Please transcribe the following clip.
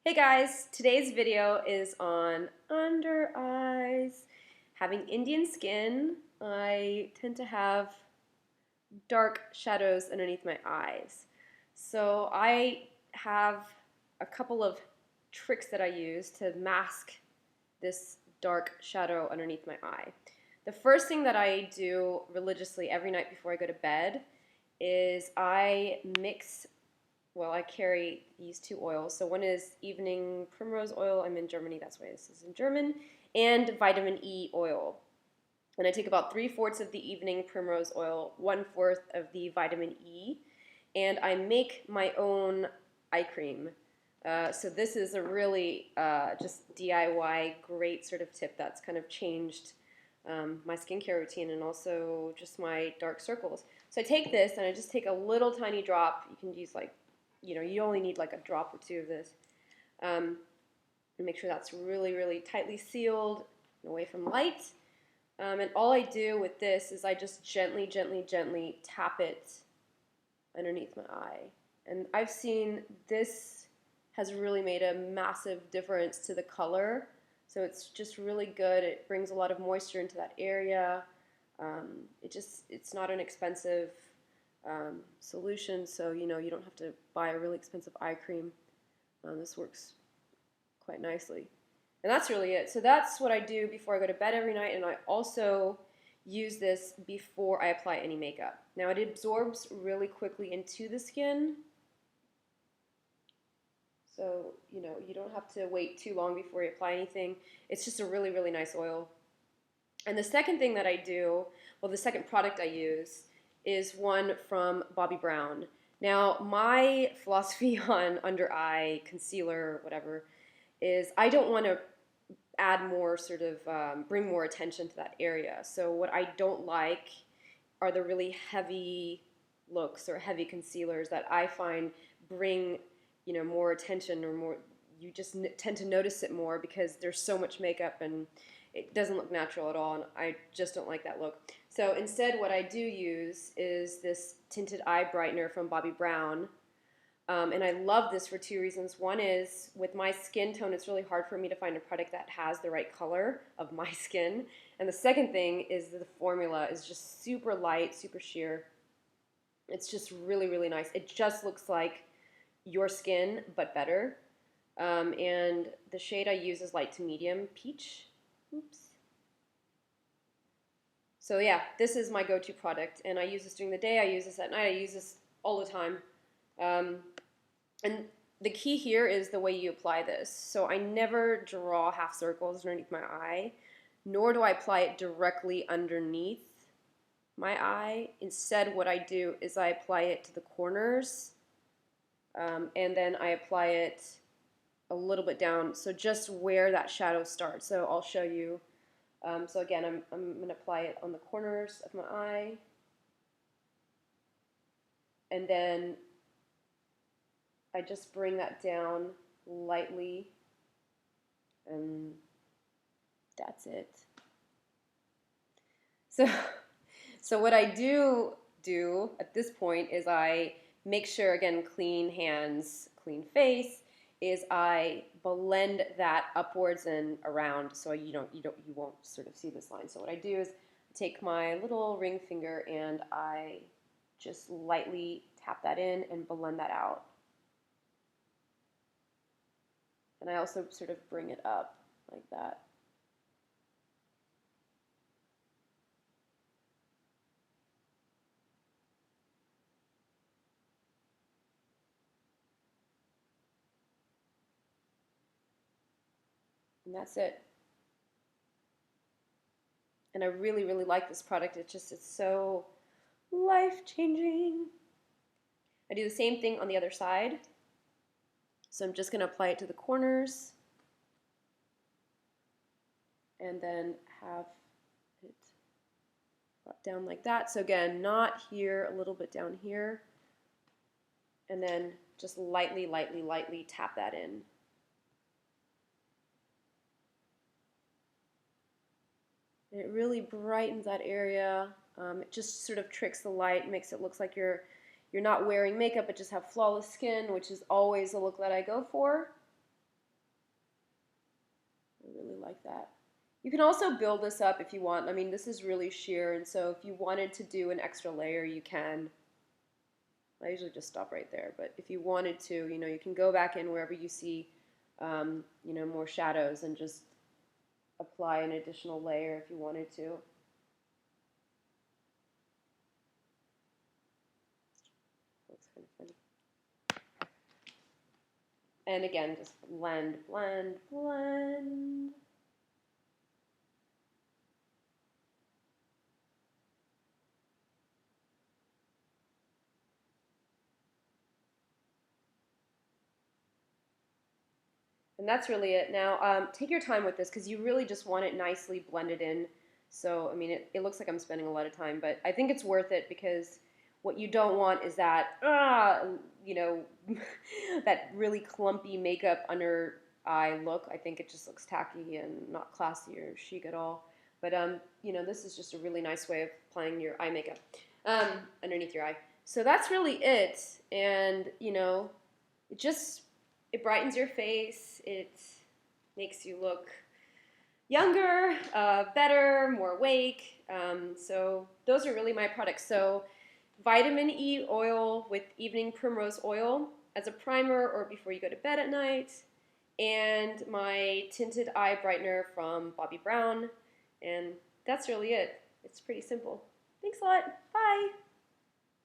Hey guys, today's video is on under eyes. Having Indian skin, I tend to have dark shadows underneath my eyes. So I have a couple of tricks that I use to mask this dark shadow underneath my eye. The first thing that I do religiously every night before I go to bed is I carry these two oils. So one is evening primrose oil. I'm in Germany, that's why this is in German, and vitamin E oil. And I take about 3/4 of the evening primrose oil, 1/4 of the vitamin E, and I make my own eye cream. So this is a really just DIY great sort of tip that's kind of changed my skincare routine and also just my dark circles. So I take this and I just take a little tiny drop. You can use you only need like a drop or two of this. And make sure that's really, really tightly sealed and away from light. And all I do with this is I just gently, gently, gently tap it underneath my eye. And I've seen this has really made a massive difference to the color. So it's just really good. It brings a lot of moisture into that area. It's not an expensive solution, so you don't have to buy a really expensive eye cream. This works quite nicely. And that's really it. So that's what I do before I go to bed every night, and I also use this before I apply any makeup. Now it absorbs really quickly into the skin, so you don't have to wait too long before you apply anything. It's just a really, really nice oil. And the second thing that I do, well, the second product I use is one from Bobbi Brown. Now, my philosophy on under eye concealer, whatever, is I don't want to add more bring more attention to that area. So what I don't like are the really heavy looks or heavy concealers that I find bring more attention, or more, you just tend to notice it more because there's so much makeup and it doesn't look natural at all, and I just don't like that look. So instead what I do use is this tinted eye brightener from Bobbi Brown. And I love this for two reasons. One is, with my skin tone, it's really hard for me to find a product that has the right color of my skin. And the second thing is that the formula is just super light, super sheer. It's just really, really nice. It just looks like your skin, but better. And the shade I use is light to medium peach. Oops. So yeah, this is my go-to product, and I use this during the day, I use this at night, I use this all the time. And the key here is the way you apply this. So I never draw half circles underneath my eye, nor do I apply it directly underneath my eye. Instead, what I do is I apply it to the corners, and then I apply it a little bit down, so just where that shadow starts. So I'll show you. So again, I'm going to apply it on the corners of my eye, and then I just bring that down lightly, and that's it. So what I do at this point is I make sure, again, clean hands, clean face, is I blend that upwards and around, so you won't sort of see this line. So what I do is take my little ring finger and I just lightly tap that in and blend that out. And I also sort of bring it up like that. And that's it. And I really, really like this product. It's so life-changing. I do the same thing on the other side. So I'm just going to apply it to the corners and then have it brought down like that. So again, not here, a little bit down here. And then just lightly, lightly, lightly tap that in. And it really brightens that area. It just sort of tricks the light, makes it look like you're not wearing makeup but just have flawless skin, which is always the look that I go for. I really like that. You can also build this up if you want. I mean, this is really sheer, and so if you wanted to do an extra layer, you can. I usually just stop right there, but if you wanted to, you can go back in wherever you see, more shadows and just apply an additional layer if you wanted to. Looks kind of funny. And again, just blend, blend, blend. And that's really it. Now, take your time with this because you really just want it nicely blended in. So, I mean, it looks like I'm spending a lot of time, but I think it's worth it because what you don't want is that, that really clumpy makeup under eye look. I think it just looks tacky and not classy or chic at all. But, this is just a really nice way of applying your eye makeup underneath your eye. So that's really it. And, it just it brightens your face. It makes you look younger, better, more awake. So those are really my products. So vitamin E oil with evening primrose oil as a primer or before you go to bed at night. And my tinted eye brightener from Bobbi Brown. And that's really it. It's pretty simple. Thanks a lot. Bye.